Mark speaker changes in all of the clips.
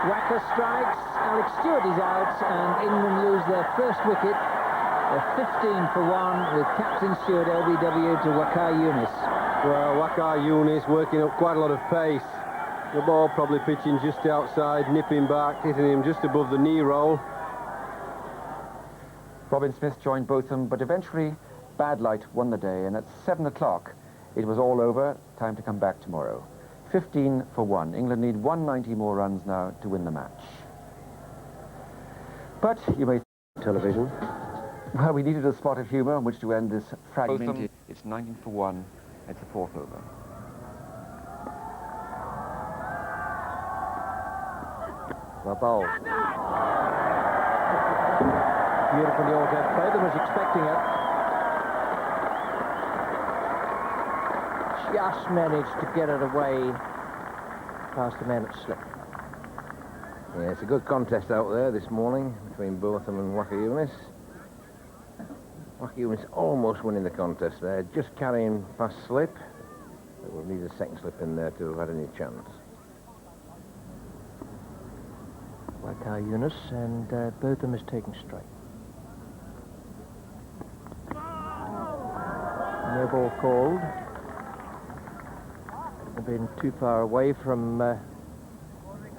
Speaker 1: WAQAR strikes, Alex Stewart is out, and England lose their first wicket. They're 15 for 1 with Captain Stewart LBW to WAQAR Yunus.
Speaker 2: Well, WAQAR Yunus working up quite a lot of pace. The ball probably pitching just outside, nipping back, hitting him just above the knee roll.
Speaker 3: Robin Smith joined Botham, but eventually bad light won the day, and at 7 o'clock it was all over. Time to come back tomorrow. 15 for 1. England need 190 more runs now to win the match. But you may
Speaker 2: Television.
Speaker 3: Well, we needed a spot of humour on which to end this fragmented. It's 19 for 1. It's the 4th over.
Speaker 1: Well bowled. Beautifully altered. Botham was expecting it. Just managed to get it away past the man at slip.
Speaker 4: Yeah, it's a good contest out there this morning between Botham and WAQAR Yunus. WAQAR Yunus almost winning the contest there, just carrying past slip. But we'll need a second slip in there to have had any chance.
Speaker 1: WAQAR Yunus, and Botham is taking straight. No ball called. They've been too far away from an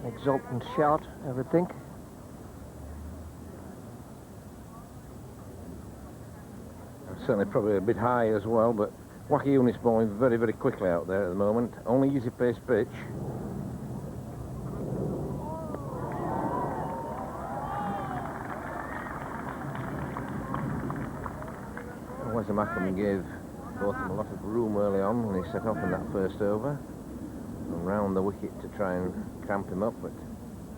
Speaker 1: exultant shout, I would think.
Speaker 4: Certainly probably a bit high as well, but WAQAR Yunus bowling very, very quickly out there at the moment. Only easy pace pitch. WASIM AKRAM gave Botham a lot of room early on when he set off in that first over and round the wicket to try and cramp him up, but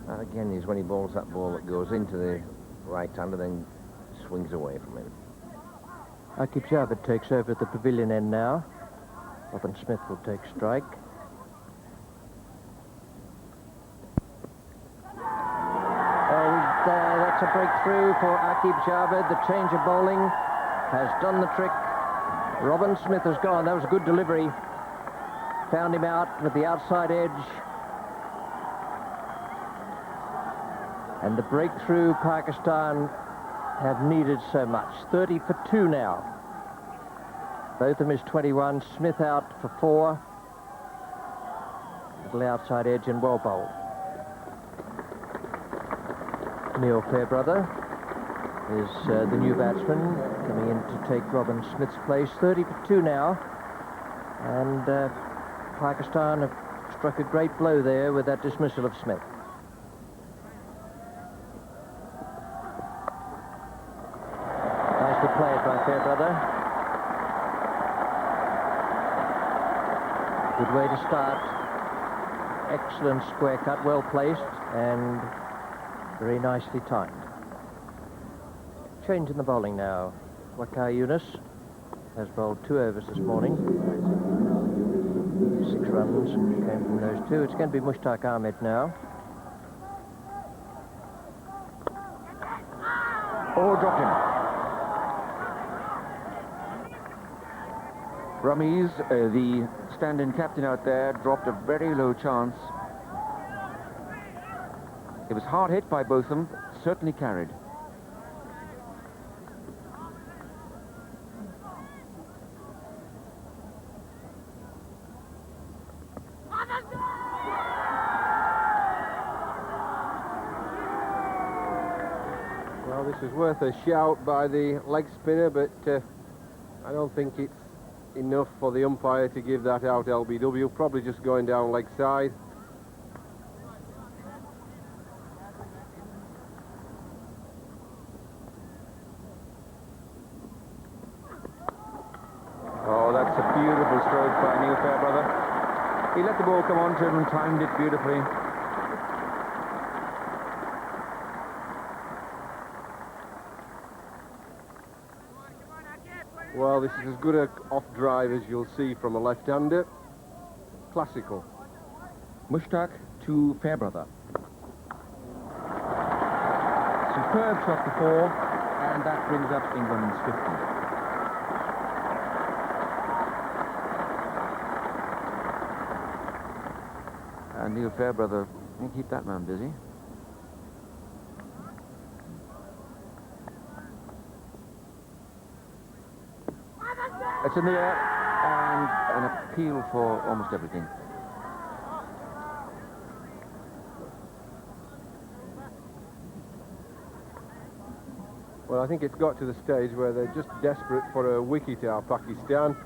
Speaker 4: that again is when he bowls that ball that goes into the right hand and then swings away from him.
Speaker 1: Aqib Javed takes over at the pavilion end now. Robin Smith will take strike. And that's a breakthrough for Aqib Javed. The change of bowling has done the trick. Robin Smith has gone. That was a good delivery. Found him out with the outside edge. And the breakthrough Pakistan have needed so much. 30 for 2 now. Botham is 21. Smith out for 4. Little outside edge and well bowled. Neil Fairbrother is the new batsman coming in to take Robin Smith's place. 30 for 2 now. And Pakistan have struck a great blow there with that dismissal of Smith. Nicely played by Fairbrother. Good way to start. Excellent square cut, well placed and very nicely timed. Change in the bowling now. WAQAR Yunus has bowled 2 overs this morning. 6 runs came from those 2. It's going to be Mushtaq Ahmed now.
Speaker 3: Oh, dropped him. Ramiz, the stand-in captain out there, dropped a very low chance. It was hard hit by Botham, certainly carried.
Speaker 2: Well, this is worth a shout by the leg spinner, but I don't think it's enough for the umpire to give that out LBW. Probably just going down leg side.
Speaker 3: Oh, that's a beautiful stroke by Neil Fairbrother. He let the ball come on to him and timed it beautifully.
Speaker 2: Well, this is as good a off drive as you'll see from a left-hander. Classical.
Speaker 3: Mushtaq to Fairbrother. Superb shot to 4, and that brings up England's 50. And Neil Fairbrother can keep that man busy. It's in the air, and an appeal for almost everything.
Speaker 2: Well, I think it's got to the stage where they're just desperate for a wicket out of Pakistan.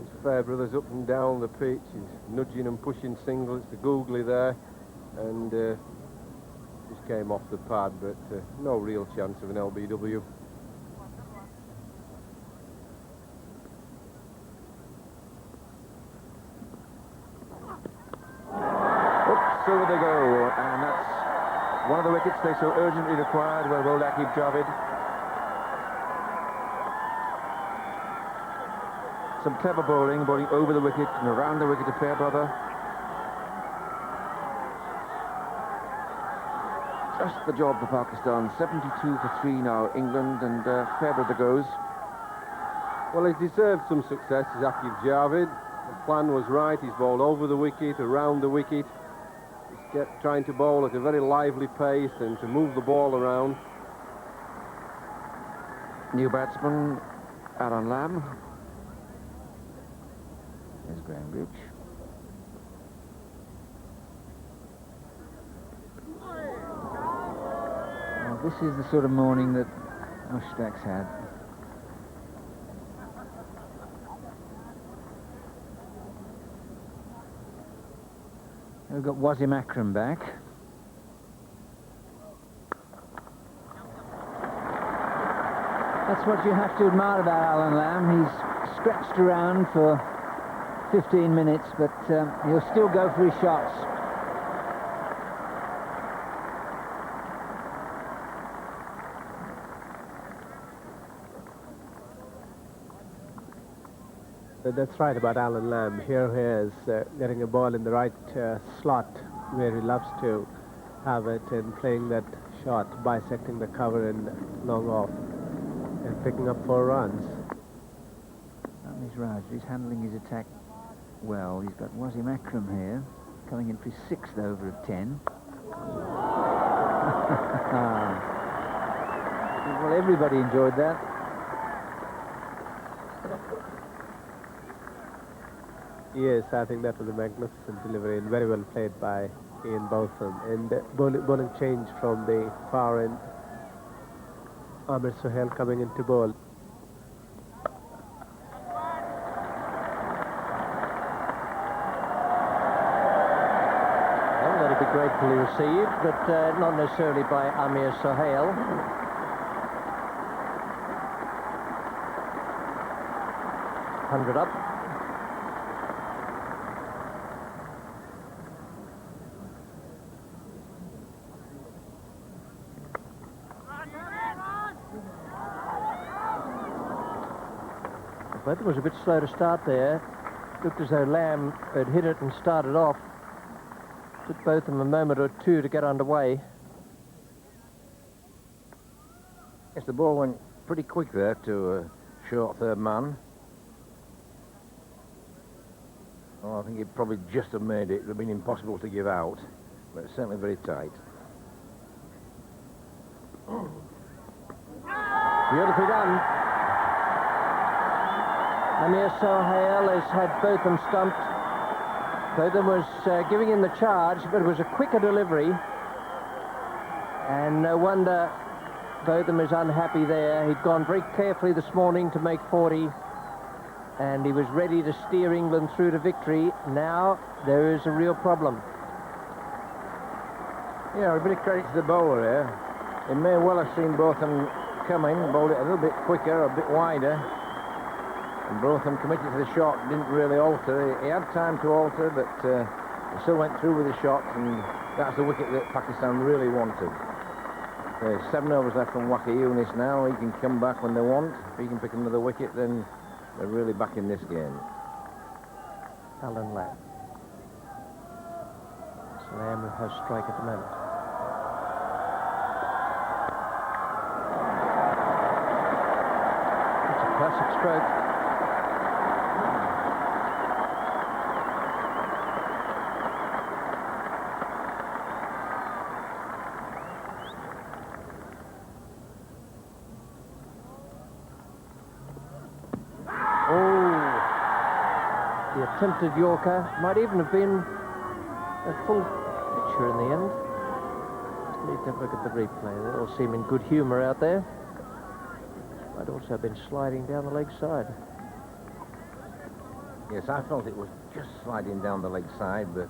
Speaker 2: It's Fairbrother's up and down the pitch. He's nudging and pushing singles to googly there, and just came off the pad, but no real chance of an LBW.
Speaker 3: Oops, over they go, and that's one of the wickets they so urgently required. Well bowled, Akib Javid. Some clever bowling over the wicket and around the wicket to Fairbrother. Just the job for Pakistan. 72 for 3 now, England, and Fairbrother goes.
Speaker 2: Well, he's deserved some success, is Akib Javid. The plan was right. He's bowled over the wicket, around the wicket. He's kept trying to bowl at a very lively pace and to move the ball around.
Speaker 3: New batsman, ALLAN. There's Graham Gooch.
Speaker 5: Well, this is the sort of morning that Mushtaq's had. We've got WASIM AKRAM back. That's what you have to admire about ALLAN. He's scratched around for 15 minutes, but he'll still go for his shots.
Speaker 6: That's right about Alan Lamb. Here he is getting a ball in the right slot where he loves to have it, and playing that shot, bisecting the cover and long off, and picking up 4 runs.
Speaker 5: Ramesh Raj, he's handling his attack well. He's got WASIM AKRAM here, coming in for his 6th over of 10. Well, everybody enjoyed that.
Speaker 6: Yes, I think that was a magnificent delivery and very well played by Ian Botham. And bowling change from the far end. Amir Sohail coming into bowl.
Speaker 1: Well, that'll be gratefully received, but not necessarily by Amir Sohail. $100 up. But it was a bit slow to start there. Looked as though Lamb had hit it and started off. Took both of them a moment or two to get underway.
Speaker 4: Yes, the ball went pretty quick there to a short third man. Oh, I think he'd probably just have made it. It would have been impossible to give out, but it's certainly very tight.
Speaker 1: Beautifully done. Amir Sohail has had Botham stumped. Botham was giving him the charge, but it was a quicker delivery. And no wonder Botham is unhappy there. He'd gone very carefully this morning to make 40, and he was ready to steer England through to victory. Now there is a real problem.
Speaker 4: Yeah, a bit of credit to the bowler here. He may well have seen Botham coming, bowled it a little bit quicker, a bit wider. And Botham committed to the shot, didn't really alter. He had time to alter, but he still went through with the shot, and that's the wicket that Pakistan really wanted. There's 7 overs left from WAQAR now. He can come back when they want. If he can pick another wicket, then they're really back in this game.
Speaker 1: Alan Lamb. It's Lamb who has strike at the moment. It's a classic stroke. Oh, attempted Yorker. Might even have been a full picture in the end. Just need to have a look at the replay. They all seem in good humour out there. Might also have been sliding down the leg side.
Speaker 4: Yes, I felt it was just sliding down the leg side, but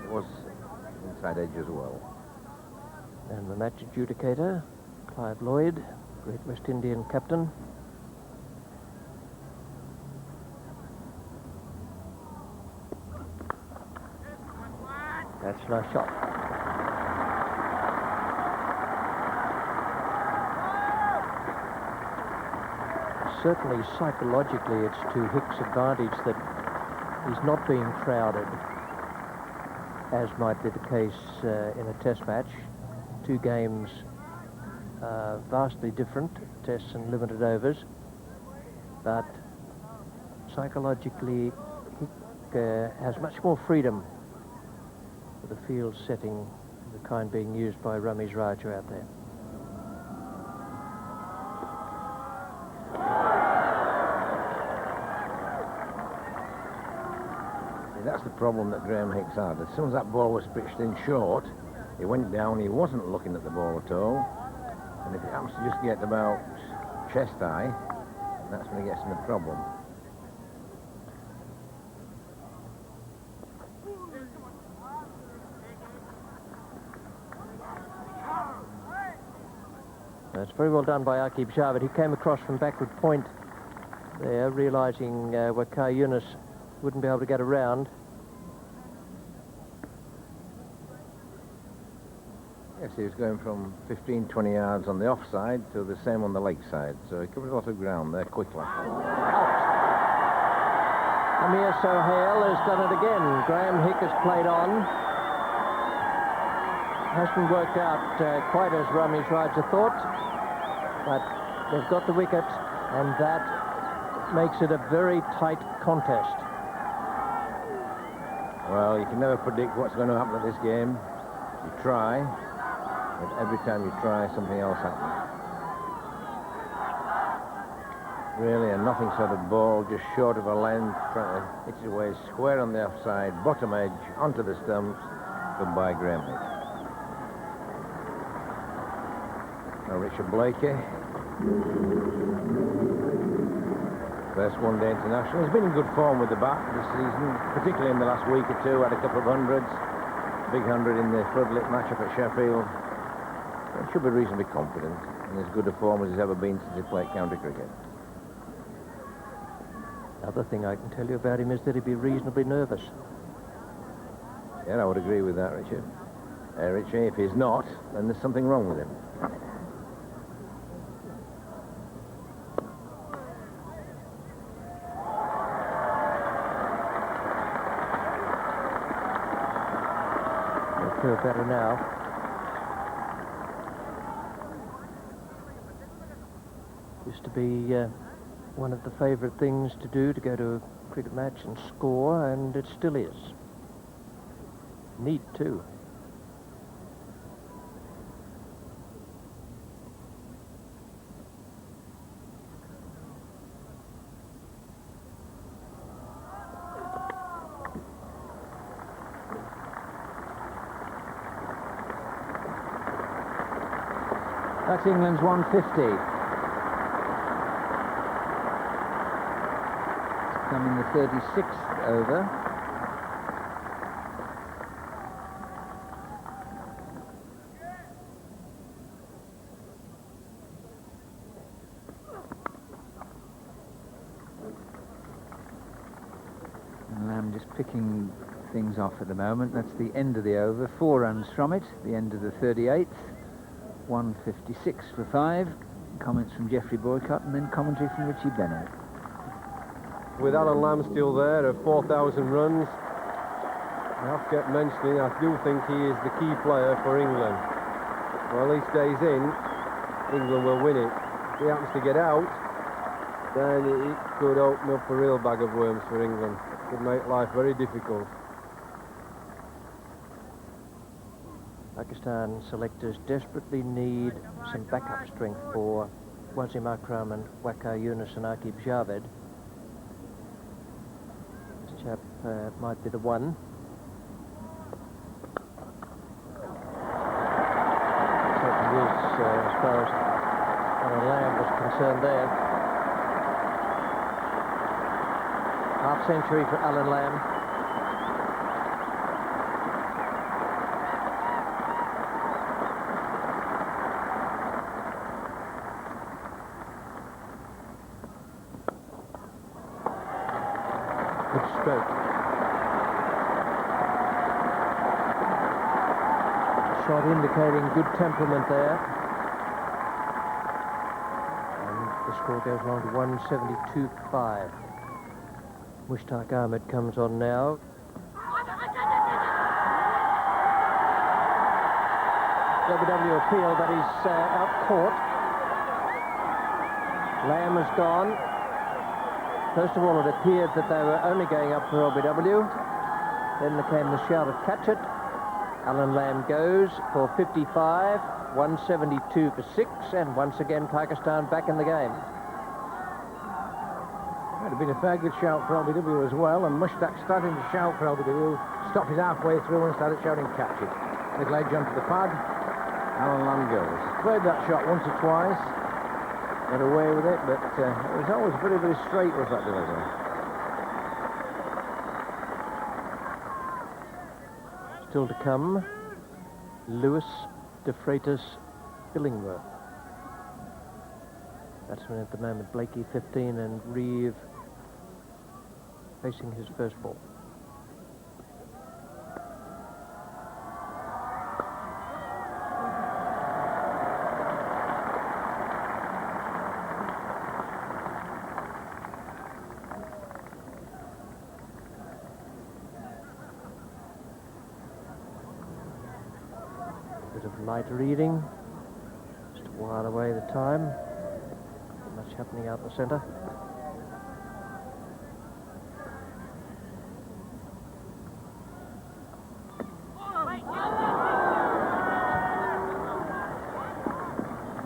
Speaker 4: it was inside edge as well.
Speaker 1: And the match adjudicator, Clive Lloyd, great West Indian captain. That's a nice shot. Certainly psychologically it's to Hick's advantage that he's not being crowded, as might be the case in a test match. Two games vastly different, tests and limited overs, but psychologically Hick has much more freedom with the field setting, the kind being used by Ramiz Raju out there.
Speaker 4: That's the problem that Graham Hicks had. As soon as that ball was pitched in short, he went down, he wasn't looking at the ball at all. And if it happens to just get about chest high, that's when he gets in a problem.
Speaker 1: That's very well done by Aqib Javed. He came across from backward point there, realising WAQAR Yunus wouldn't be able to get around.
Speaker 4: Yes, he was going from 15, 20 yards on the offside to the same on the leg side, so he covered a lot of ground there quickly.
Speaker 1: Amir Sohail has done it again. Graham Hick has played on. Hasn't worked out quite as Ramiz Raja thought, but they've got the wicket, and that makes it a very tight contest.
Speaker 4: Well, you can never predict what's going to happen at this game. You try, but every time you try, something else happens. Really a nothing sort of ball, just short of a length, trying to hit it away square on the offside, bottom edge, onto the stumps. Goodbye, Graham Hick. Now Richard Blakey. First one-day international. He's been in good form with the bat this season, particularly in the last week or two. Had a couple of hundreds. Big 100 in the floodlit match up at Sheffield. He should be reasonably confident in as good a form as he's ever been since he played county cricket.
Speaker 1: Another thing I can tell you about him is that he'd be reasonably nervous.
Speaker 4: Yeah, I would agree with that, Richard. Richie, if he's not, then there's something wrong with him.
Speaker 1: Feel better now. Used to be one of the favourite things to do, to go to a cricket match and score, and it still is. Neat too.
Speaker 5: That's England's 150. It's come in the 36th over. And Lamb just picking things off at the moment. That's the end of the over. 4 runs from it, the end of the 38th. 156 for 5. Comments from Geoffrey Boycott, and then commentary from Richie Bennett.
Speaker 2: With Allan Lamb still there at 4,000 runs, I have kept mentioning, I do think he is the key player for England. Well, he stays in, England will win it. If he happens to get out, then it could open up a real bag of worms for England. It could make life very difficult.
Speaker 1: Pakistan selectors desperately need some backup strength for WASIM AKRAM and WAQAR Yunus and Aqib Javed. It's chap might be the one. Taking his, as far as Allan Lamb was concerned there. Half century for Allan Lamb. Good stroke. Shot indicating good temperament there. And the score goes along to 172.5. Mushtaq Ahmed comes on now. WW appeal, but he's out caught. Lamb has gone. First of all, it appeared that they were only going up for LBW. Then there came the shout of catch it. Allan Lamb goes for 55, 172 for 6, and once again Pakistan back in the game.
Speaker 4: It had been a fair good shout for LBW as well, and Mushtaq starting to shout for LBW, stopped it halfway through and started shouting catch it. Little edge onto the pad, Allan Lamb goes. Played that shot once or twice, got away with it, but it was always very, very straight with that delivery.
Speaker 1: Still to come, Lewis de Freitas Illingworth. Batsman at the moment, Blakey 15 and Reeve facing his first ball. Bit of light reading, just a while away the time. Not much happening out in the centre.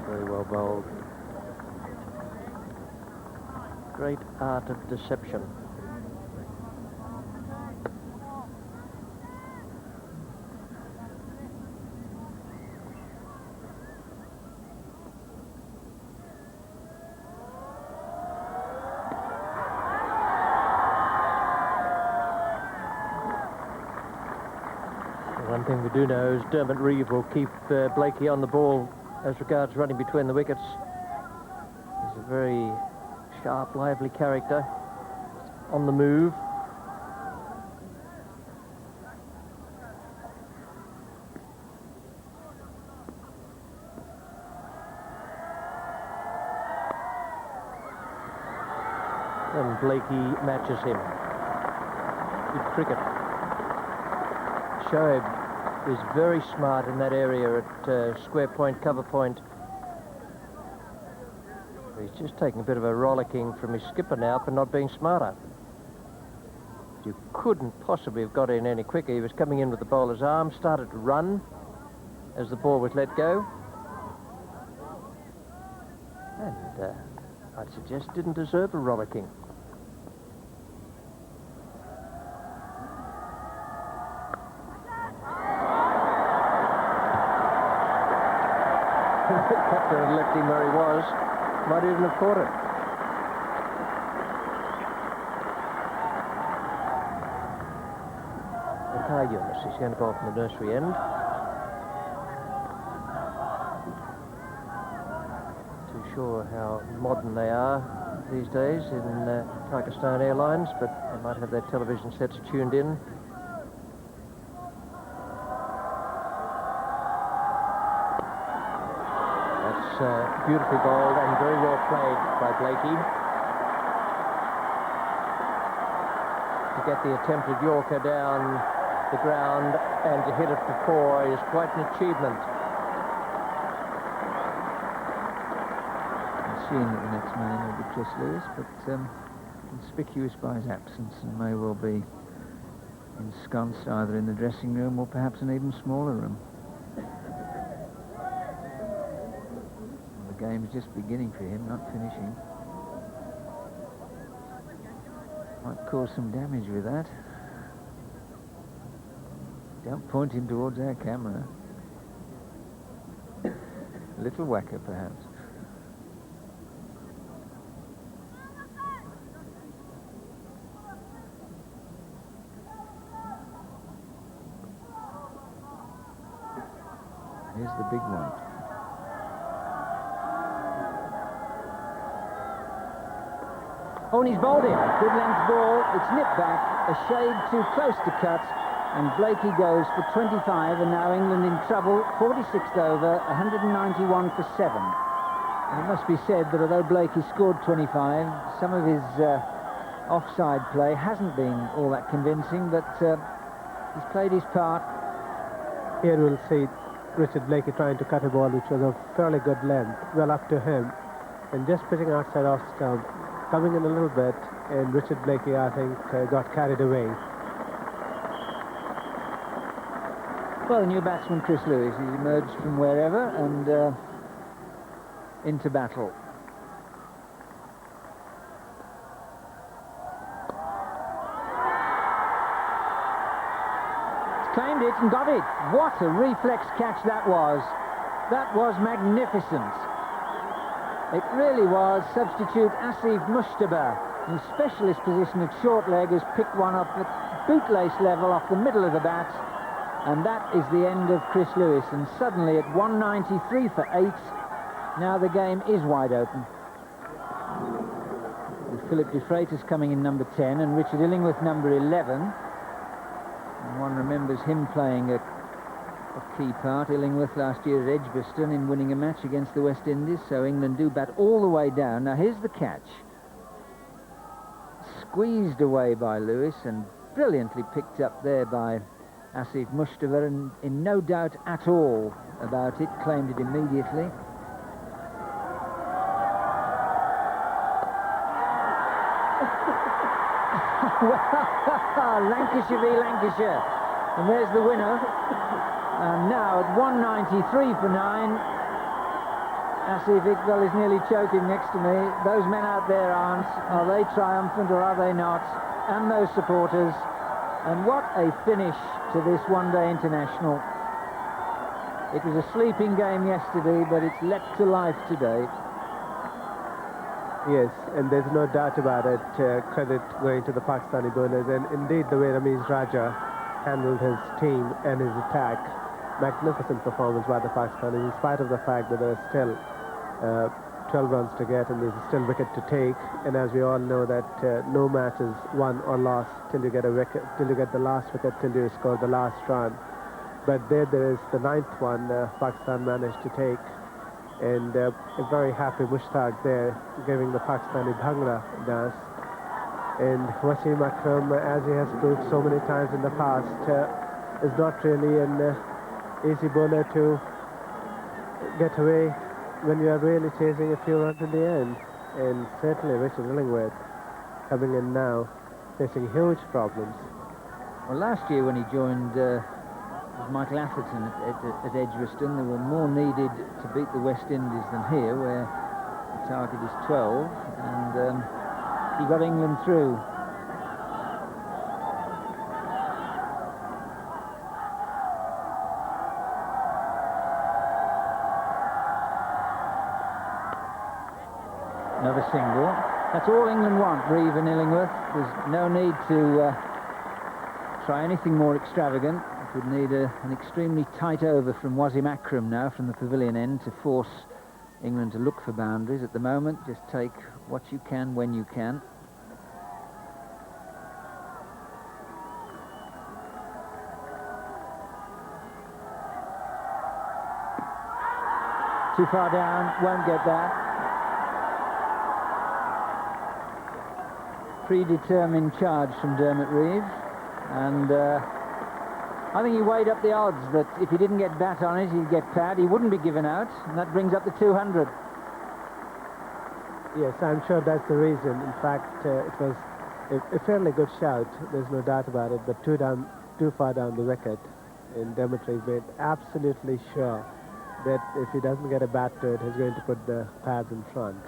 Speaker 1: Very well bowled. Great art of deception. One thing we do know is Dermot Reeve will keep Blakey on the ball as regards running between the wickets. He's a very sharp, lively character, on the move. And Blakey matches him. Good cricket. Shoaib is very smart in that area at square point, cover point. He's just taking a bit of a rollicking from his skipper now for not being smarter. You couldn't possibly have got in any quicker. He was coming in with the bowler's arm, started to run as the ball was let go. And I'd suggest didn't deserve a rollicking. The captain had left him where he was, might even have caught it. WAQAR Yunus is going to bowl from the nursery end. Too sure how modern they are these days in Pakistan Airlines, but they might have their television sets tuned in. Beautifully bowled and very well played by Blakey. To get the attempted Yorker down the ground and to hit it for 4 is quite an achievement.
Speaker 5: I've seen that the next man will be Chris Lewis, but conspicuous by his absence and may well be ensconced either in the dressing room or perhaps an even smaller room. The game's just beginning for him, not finishing. Might cause some damage with that. Don't point him towards our camera. A little WAQAR, perhaps. Here's the big one. Oh, and he's bowled in. Good length ball. It's nipped back, a shade too close to cut, and Blakey goes for 25, and now England in trouble. 46th over, 191 for 7. And it must be said that although Blakey scored 25, some of his offside play hasn't been all that convincing, but he's played his part.
Speaker 6: Here we'll see Richard Blakey trying to cut a ball which was of fairly good length, well up to him, and just pitching outside off stump, coming in a little bit, and Richard Blakey, I think, got carried away.
Speaker 5: Well, the new batsman, Chris Lewis, he's emerged from wherever and into battle. He's claimed it and got it. What a reflex catch that was. That was magnificent. It really was. Substitute Asif Mushtaba, in specialist position at short leg, has picked one up at bootlace level off the middle of the bat. And that is the end of Chris Lewis. And suddenly at 193 for 8, now the game is wide open. With Philip de Freitas coming in number 10 and Richard Illingworth number 11. And one remembers him playing a key part, Illingworth last year at Edgbaston, in winning a match against the West Indies. So England do bat all the way down. Now here's the catch. Squeezed away by Lewis and brilliantly picked up there by Asif Mushtaba, and in no doubt at all about it, claimed it immediately. Well, Lancashire v Lancashire, and there's the winner. And now at 193 for 9, Asif Iqbal is nearly choking next to me. Those men out there aren't. Are they triumphant or are they not? And those supporters. And what a finish to this one-day international. It was a sleeping game yesterday, but it's leapt to life today.
Speaker 6: Yes, and there's no doubt about it. Credit going to the Pakistani bowlers, and indeed the way Ramiz Raja handled his team and his attack. Magnificent performance by the Pakistanis, in spite of the fact that there are still 12 runs to get and there's still wicket to take. And as we all know that no match is won or lost till you get a wicket, till you get the last wicket, till you score the last run. But there is the 9th one Pakistan managed to take, and a very happy Mushtaq there, giving the Pakistani Bhangra dance. And WASIM AKRAM, as he has proved so many times in the past, is not really an easy bowler to get away when you are really chasing a few runs in the end. And certainly Richard Illingworth coming in now, facing huge problems.
Speaker 5: Well, last year when he joined Michael Atherton at Edgbaston, there were more needed to beat the West Indies than here, where the target is 12, and he got England through. Another single. That's all England want, Reeve and Illingworth. There's no need to try anything more extravagant. It would need an extremely tight over from WASIM AKRAM now from the pavilion end to force England to look for boundaries. At the moment, just take what you can when you can. Too far down, won't get that. Predetermined charge from Dermot Reeve, and I think he weighed up the odds that if he didn't get bat on it, he'd get pad. He wouldn't be given out, and that brings up the 200.
Speaker 6: Yes, I'm sure that's the reason. In fact, it was a fairly good shout, there's no doubt about it, but too far down the wicket, and Dermot Reeve made absolutely sure that if he doesn't get a bat to it, he's going to put the pads in front.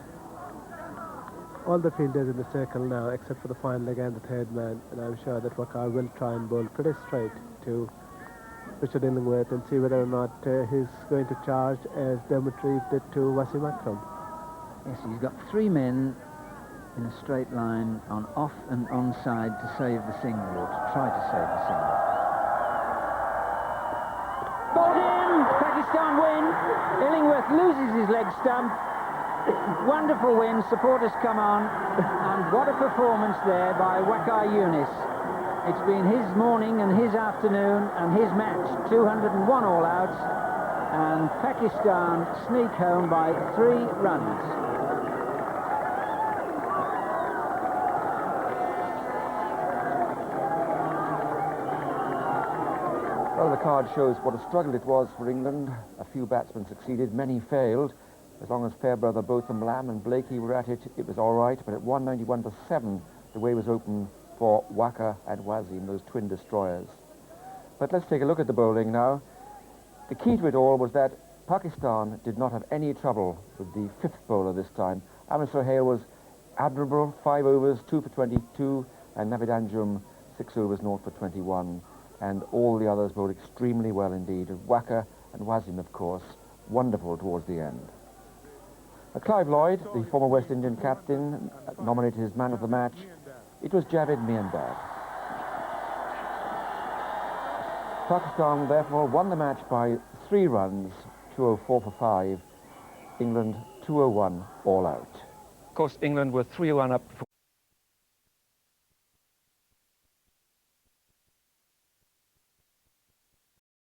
Speaker 6: all the fielders in the circle now, except for the final leg and the third man, and I'm sure that WAQAR will try and bowl pretty straight to Richard Illingworth and see whether or not he's going to charge as Dermot Reeve did to WASIM AKRAM.
Speaker 5: Yes, he's got 3 men in a straight line on off and onside to save the single, or to try to save the single. Bowled in! Pakistan win! Illingworth loses his leg stump. Wonderful win, supporters come on, and what a performance there by WAQAR Yunis. It's been his morning and his afternoon and his match, 201 all outs, and Pakistan sneak home by 3 runs.
Speaker 3: Well, the card shows what a struggle it was for England. A few batsmen succeeded, many failed. As long as Fairbrother, Botham, Lamb and Blakey were at it, it was all right, but at 191 for 7, the way was open for WAQAR and WASIM, those twin destroyers. But let's take a look at the bowling now. The key to it all was that Pakistan did not have any trouble with the 5th bowler this time. Ahmed Sohail was admirable, 5 overs, 2 for 22, and Navid Anjum, 6 overs, 0 for 21. And all the others bowled extremely well indeed. WAQAR and WASIM, of course, wonderful towards the end. Clive Lloyd, the former West Indian captain, nominated his man of the match. It was Javed Miandad. Pakistan therefore won the match by 3 runs, 204 for 5. England 201 all out.
Speaker 7: Of course, England were 3-1 up.